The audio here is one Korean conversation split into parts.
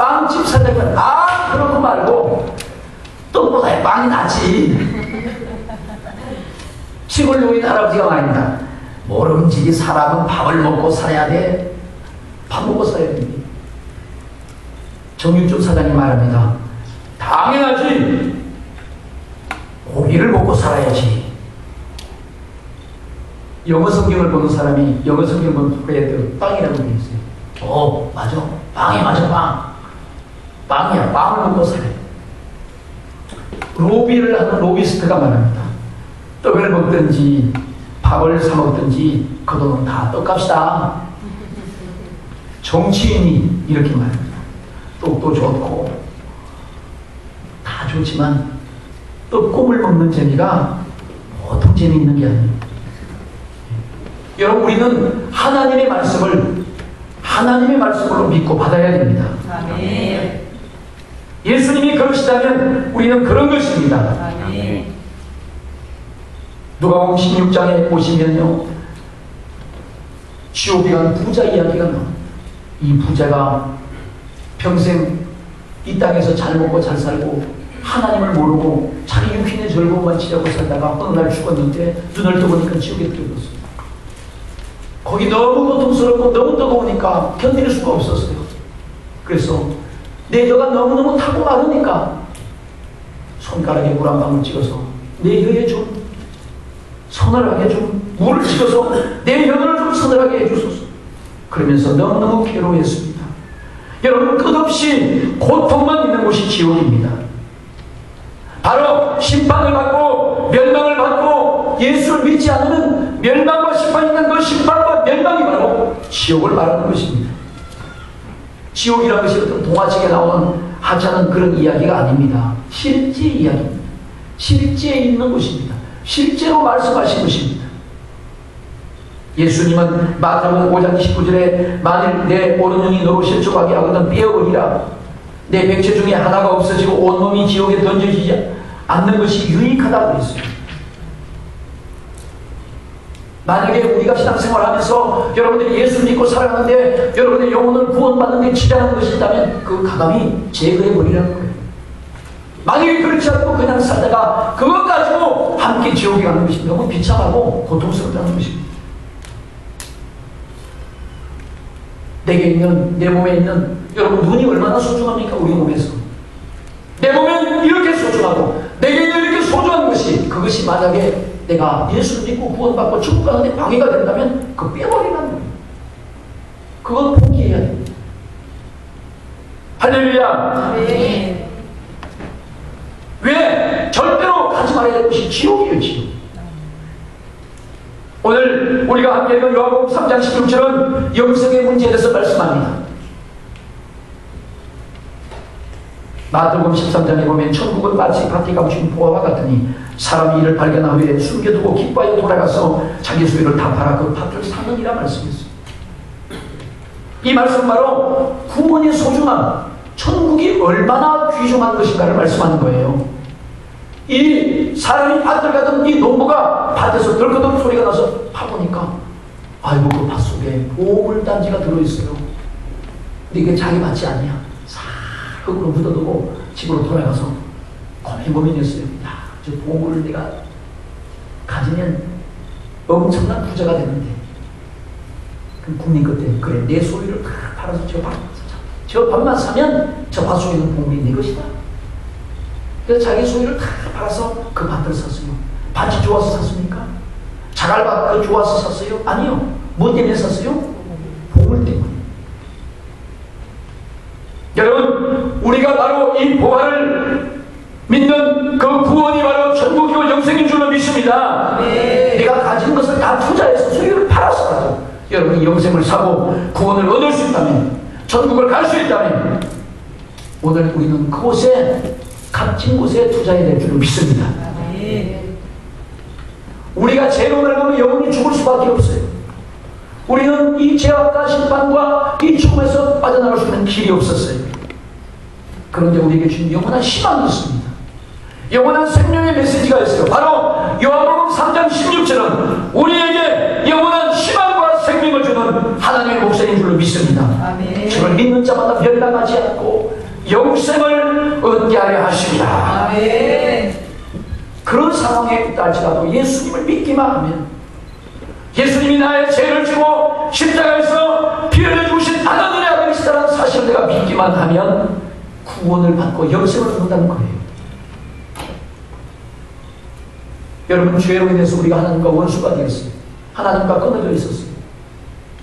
빵집 사장은 그런 거 말고 떡보다 빵이 낫지. 시골 노인 할아버지가 말입니다. 모름지기 사람은 밥을 먹고 살아야 돼. 밥 먹고 살아야 됩니다. 정육점 사장이 말합니다. 당연하지. 고기를 먹고 살아야지. 영어 성경을 보는 사람이 영어 성경을 보는 그래도 빵이라고 되어 있어요. 맞아. 빵이 맞아, 빵. 빵이야. 빵을 먹고 살아야 돼. 로비를 하는 로비스트가 말합니다. 떡을 먹든지 밥을 사 먹든지 그 돈은 다 떡값이다. 정치인이 이렇게 말합니다. 떡도 좋고 다 좋지만 떡국을 먹는 재미가 보통 재미있는 게 아니에요. 여러분, 우리는 하나님의 말씀으로 믿고 받아야 됩니다. 아멘. 예수님이 그러시다면 우리는 그런 것입니다. 아멘. 누가복음 16장에 보시면요, 지옥에 간 부자 이야기가 나옵니다. 이 부자가 평생 이 땅에서 잘 먹고 잘 살고 하나님을 모르고 자기 육신의 즐거움만 취하고 살다가 어느 날 죽었는데 눈을 떠보니까 지옥에 들어갔어요. 거기 너무 고통스럽고 너무 뜨거우니까 견딜 수가 없었어요. 그래서 내 혀가 너무너무 타고 마르니까 손가락에 물 한 방울 찍어서 내 혀에 좀 서늘하게 좀 물을 찍어서 내 혀를 좀 서늘하게 해주소서. 그러면서 너무너무 괴로워했습니다. 여러분, 끝없이 고통만 있는 곳이 지옥입니다. 바로 심판을 받고 멸망을 받고 예수를 믿지 않으면 멸망과 심판이 있는 그 심판과 멸망이 바로 지옥을 말하는 것입니다. 지옥이라는 것이 어떤 동화책에 나오는 하찮은 그런 이야기가 아닙니다. 실제 이야기입니다. 실제에 있는 것입니다. 실제로 말씀하신 것입니다. 예수님은 마태복음 5장 19절에 만일 내 오른눈이 너로 실족하게 하거든 빼어버리라. 내 백체 중에 하나가 없어지고 온몸이 지옥에 던져지지 않는 것이 유익하다고 했어요. 만약에 우리가 신앙생활 하면서 여러분들이 예수 믿고 살아가는데 여러분의 영혼을 구원받는 데 지장하는 것이 있다면 그 가감히 제거해버리라는 거예요. 만약에 그렇지 않고 그냥 살다가 그것 가지고 함께 지옥에 가는 것이 너무 비참하고 고통스럽다는 것입니다. 내게 있는, 내 몸에 있는, 여러분 눈이 얼마나 소중합니까? 우리 몸에서. 내 몸엔 이렇게 소중하고 내게 있는 이렇게 소중한 것이, 그것이 만약에 내가 예수를 믿고 구원받고 천국 가는데 방해가 된다면 그거 빼버리라는 거예요. 그건 포기해야 됩니다. 할렐루야. 네. 왜? 절대로 가지 말아야 될 것이 지옥이에요, 지옥. 오늘 우리가 함께 읽은 요한복음 3장 16절은 영생의 문제에 대해서 말씀합니다. 마태복음 13장에 보면 천국은 마치 밭에 감춘 보화와 같으니 사람이 이를 발견한 후에 숨겨두고 기뻐하여 돌아가서 자기 소유를 다 팔아 그 밭을 사느니라 말씀했어요. 이 말씀 바로 구원의 소중함, 천국이 얼마나 귀중한 것인가를 말씀하는 거예요. 이 사람이 밭을 가던 이 농부가 밭에서 덜커덕 소리가 나서 파보니까 아이고 그 밭 속에 보물단지가 들어있어요. 근데 이게 자기 밭이 아니야. 싹 흙으로 묻어두고 집으로 돌아가서 고민했어요. 야, 저 보물을 내가 가지면 엄청난 부자가 되는데. 그럼 국민 그때 그래 내 소유를 다 팔아서 저 밭만 사면 저 밭 속에 있는 보물이 내 것이다. 그래서 자기 소유를 다 팔아서 그 밭을 샀어요. 밭이 좋아서 샀습니까? 자갈밭 그 좋아서 샀어요? 아니요. 뭐 때문에 샀어요? 보물 때문에. 여러분, 우리가 바로 이 보화를 믿는 그 구원이 바로 천국이고 영생인 줄로 믿습니다. 네. 내가 가진 것을 다 투자해서 소유를 팔아서라도 여러분이 영생을 사고 구원을 얻을 수 있다면, 천국을 갈 수 있다면 오늘 우리는 그곳에 값진 곳에 투자해야 될 줄로 믿습니다. 네. 우리가 죄로 늙으면 영원히 죽을 수밖에 없어요. 우리는 이 죄악과 심판과 이 죽음에서 빠져나갈 수 있는 길이 없었어요. 그런데 우리에게 주신 영원한 희망이 있습니다. 영원한 생명의 메시지가 있어요. 바로 요한복음 3장 16절은 우리에게 영원한 희망과 생명을 주는 저는 하나님의 목소리인 줄로 믿습니다. 아멘. 저를 믿는 자마다 멸망하지 않고 영생을 얻게 하려 하십니다. 아멘. 그런 상황에 있다 할지라도 예수님을 믿기만 하면, 예수님이 나의 죄를 지고 십자가에서 피 흘려 주신 하나님의 아들이시다는 사실을 내가 믿기만 하면 구원을 받고 영생을 얻는다는 거예요. 여러분, 죄로 인해서 우리가 하나님과 원수가 되었어요. 하나님과 끊어져 있었어요.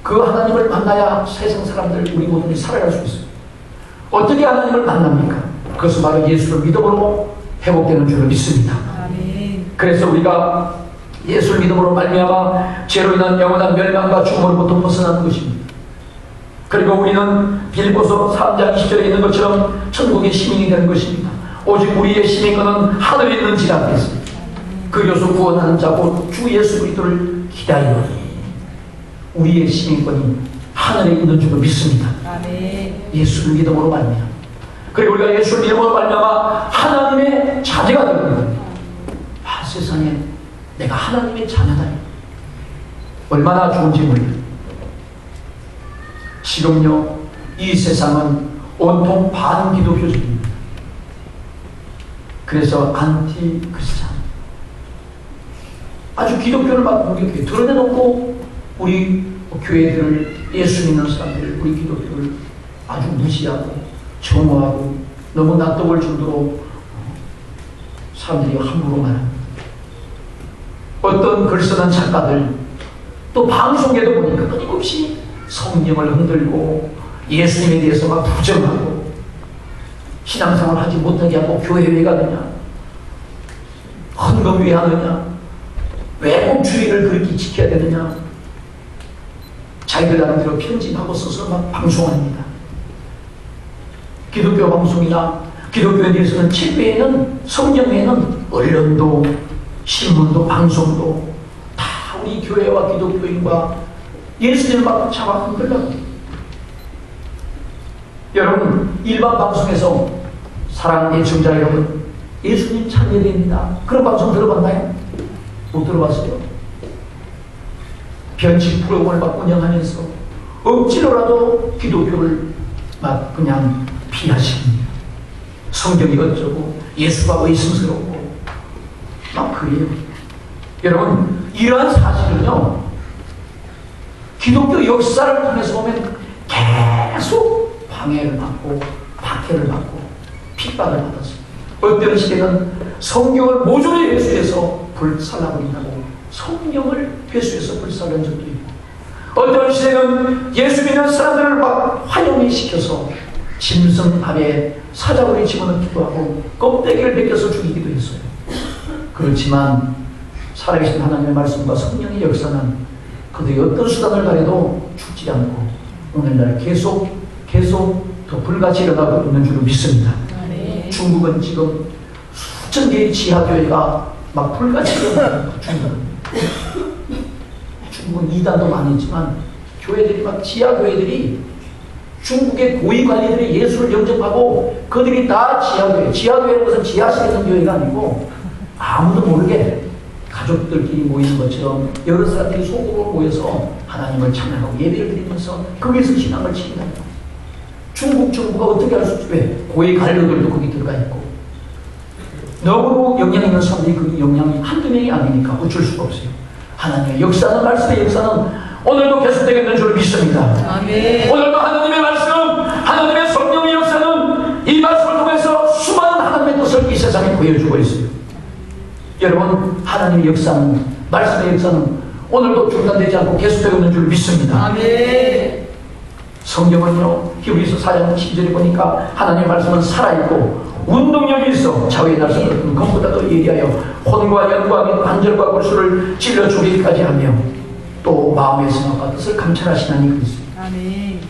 그 하나님을 만나야 세상 사람들, 우리 모두는 살아갈 수 있어요. 어떻게 하나님을 만납니까? 그것은 바로 예수를 믿음으로 회복되는 줄을 믿습니다. 아멘. 그래서 우리가 예수를 믿음으로 말미암아 죄로 인한 영원한 멸망과 죽음으로부터 벗어나는 것입니다. 그리고 우리는 빌립보서 3장 20절에 있는 것처럼 천국의 시민이 되는 것입니다. 오직 우리의 시민권은 하늘에 있는 지 앞에 있습니다. 그 교수 구원하는 자고 주 예수 그리스도를 기다리노니 우리의 시민권이 하늘에 있는 줄을 믿습니다. 아멘. 예수를 믿음으로 말미암아, 그리고 우리가 예수를 믿음으로 말미암아 하나님의 자녀가 되는 겁니다. 세상에 내가 하나님의 자녀다. 얼마나 좋은지 몰라요. 지금요, 이 세상은 온통 반기독교적입니다. 그래서 안티 크리스찬, 아주 기독교를 막 공격해 드러내놓고 우리 교회들을, 예수 믿는 사람들, 우리 기독교를 아주 무시하고 정오하고 너무 낯뜨거울 정도로 사람들이 함부로 말합니다. 어떤 글 쓰는 작가들, 또 방송에도 보니까 끊임없이 성령을 흔들고 예수님에 대해서 막 부정하고 신앙생활을 하지 못하게 하고 교회 왜 가느냐, 헌금 왜 하느냐, 왜 꼭 주의를 그렇게 지켜야 되느냐, 자기들 나름대로 편집하고 써서 막 방송합니다. 기독교 방송이나 기독교에 대해서는 책 외에는, 성경 외에는 언론도 신문도 방송도 다 우리 교회와 기독교인과 예수님을 막 잡아 흔들라고. 여러분, 일반 방송에서 사랑하는 애청자 여러분, 예수님 찬양됩니다, 그런 방송 들어봤나요? 못 들어봤어요? 변칙 프로그램을 막 운영하면서 억지로라도 기독교를 막 그냥 피하십니다. 성경이 어쩌고 예수가 의심스럽고 막 그래요. 여러분, 이러한 사실은요, 기독교 역사를 통해서 보면 계속 방해를 받고 박해를 받고 핍박을 받았어요. 어떤 시대는 성경을 모조리 회수해서 불살라버린다고 성경을 회수해서 불살른 적도 있고, 어떤 시대는 예수 믿는 사람들을 막 환영회 시켜서 짐승밥에 사자굴에 집어넣기도 하고 껍데기를 벗겨서 죽이기도 했어요. 그렇지만 살아계신 하나님의 말씀과 성령의 역사는 그들이 어떤 수단을 가해도 죽지 않고 오늘날 계속 더 불같이 일어나고 있는 줄로 믿습니다. 네. 중국은 지금 수천 개의 지하교회가 막 불같이 일어나고 중국은 이단도 많이 있지만 교회들이 막 지하교회들이, 중국의 고위관리들이 예수를 영접하고 그들이 다 지하교회는 무슨 지하실에 있는 교회가 아니고 아무도 모르게 가족들끼리 모이는 것처럼 여러 사람들이 소극으로 모여서 하나님을 찬양하고 예배를 드리면서 거기서 신앙을 지킨다. 중국 정부가 어떻게 할 수 있지? 왜? 고위 관료들도 거기 들어가 있고 너무 영향 있는 사람들이 그 영향이 한두 명이 아니니까 어쩔 수가 없어요. 하나님의 역사는, 말씀의 역사는 오늘도 계속되겠는 줄 믿습니다. 아멘. 오늘도 하나님의 말씀, 하나님의 성령의 역사는 이 말씀을 통해서 수많은 하나님의 뜻을 이 세상에 보여주고 있어요. 여러분, 하나님의 역사는, 말씀의 역사는 오늘도 중단되지 않고 계속되고 있는 줄 믿습니다. 아멘. 성경은요, 히브리서 4장 10절에 보니까 하나님의 말씀은 살아있고 운동력이 있어 자위의 날성을 검보다 더 예리하여 혼과 영과 및 관절과 골수를 찔러 죽이기까지 하며 또 마음의 생각과 뜻을 감찰하시나니 그리스도. 아멘.